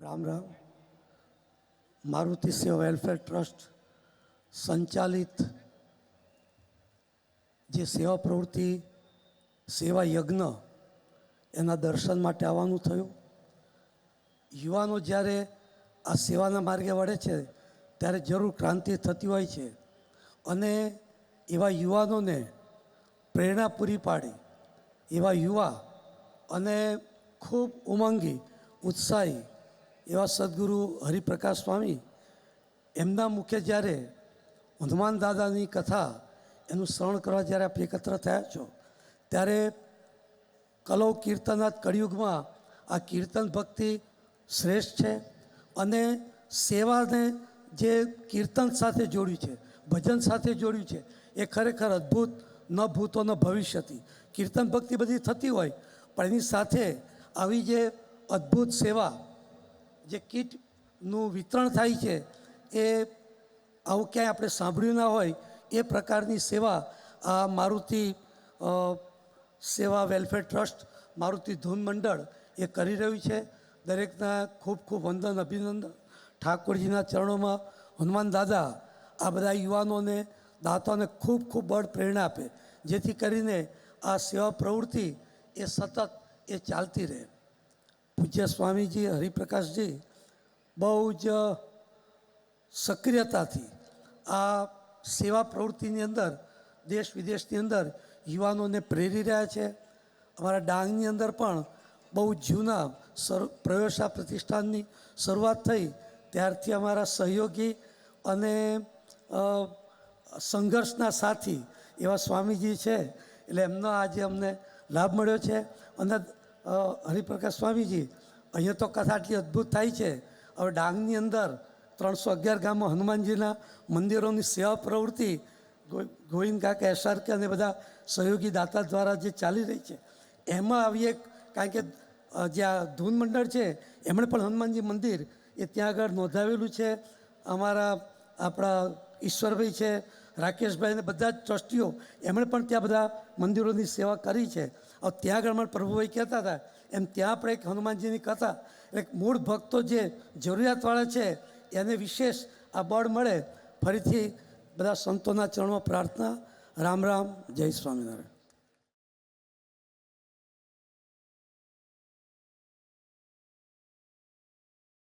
રામ રામ. મારુતિ સેવા welfare trust સંચાલિત જે સેવા પ્રવૃત્તિ સેવા યજ્ઞ એના દર્શન માટે આવવાનું થયું. યુવાનો જ્યારે આ સેવાના માર્ગે વળે છે ત્યારે જરૂર ક્રાંતિ થતી હોય છે અને એવા યુવાનોને પ્રેરણા પૂરી પાડી એવા યુવા અને ખૂબ ઉમંગી ઉત્સાહી એવા સદગુરુ હરિપ્રકાશ સ્વામી એમના મુખે જ્યારે હનુમાન દાદાની કથા એનું શ્રવણ કરવા જ્યારે આપ એકત્ર થયા છો ત્યારે કલૌ કીર્તનાથ કળિયુગમાં આ કીર્તન ભક્તિ શ્રેષ્ઠ છે અને સેવાને જે કીર્તન સાથે જોડ્યું છે ભજન સાથે જોડ્યું છે એ ખરેખર અદ્ભુત ન ભૂતો ન ભવિષ્યથી. કીર્તન ભક્તિ બધી થતી હોય પણ એની સાથે આવી જે અદ્ભુત સેવા જે કીટનું વિતરણ થાય છે એ આવું ક્યાંય આપણે સાંભળ્યું ના હોય એ પ્રકારની સેવા આ મારુતિ સેવા વેલફેર ટ્રસ્ટ મારુતિ ધૂન મંડળ એ કરી રહ્યું છે. દરેકના ખૂબ ખૂબ વંદન અભિનંદન. ઠાકોરજીના ચરણોમાં હનુમાન દાદા આ બધા યુવાનોને દાતાઓને ખૂબ ખૂબ બળ પ્રેરણા આપે જેથી કરીને આ સેવા પ્રવૃત્તિ એ સતત એ ચાલતી રહે. પૂજ્ય સ્વામીજી હરિપ્રકાશજી બહુ જ સક્રિયતાથી આ સેવા પ્રવૃત્તિની અંદર દેશ વિદેશની અંદર યુવાનોને પ્રેરી રહ્યા છે. અમારા ડાંગની અંદર પણ બહુ જૂના પ્રયોગશાળા પ્રતિષ્ઠાનની શરૂઆત થઈ ત્યારથી અમારા સહયોગી અને સંઘર્ષના સાથી એવા સ્વામીજી છે એટલે એમનો આજે અમને લાભ મળ્યો છે. અને હરિપ્રકાશ સ્વામીજી અહીંયા તો કથા આટલી અદ્ભુત થાય છે. હવે ડાંગની અંદર 311 ગામમાં હનુમાનજીના મંદિરોની સેવા પ્રવૃત્તિ ગોવિંદ કાકા એસઆરકે અને બધા સહયોગી દાતા દ્વારા જે ચાલી રહી છે એમાં આવી એક કારણ કે જે આ ધૂન મંડળ છે એમણે પણ હનુમાનજી મંદિર એ ત્યાં આગળ નોંધાવેલું છે. અમારા આપણા ઈશ્વરભાઈ છે રાકેશભાઈ અને બધા જ ટ્રસ્ટીઓ એમણે પણ ત્યાં બધા મંદિરોની સેવા કરી છે. હવે ત્યાં આગળ અમારા પ્રભુભાઈ કહેતા હતા એમ ત્યાં પણ એક હનુમાનજીની કથા એટલે મૂળ ભક્તો જે જરૂરિયાતવાળા છે એને વિશેષ આ બળ મળે. ફરીથી બધા સંતોના ચરણમાં પ્રાર્થના. રામ રામ. જય સ્વામિનારાયણ.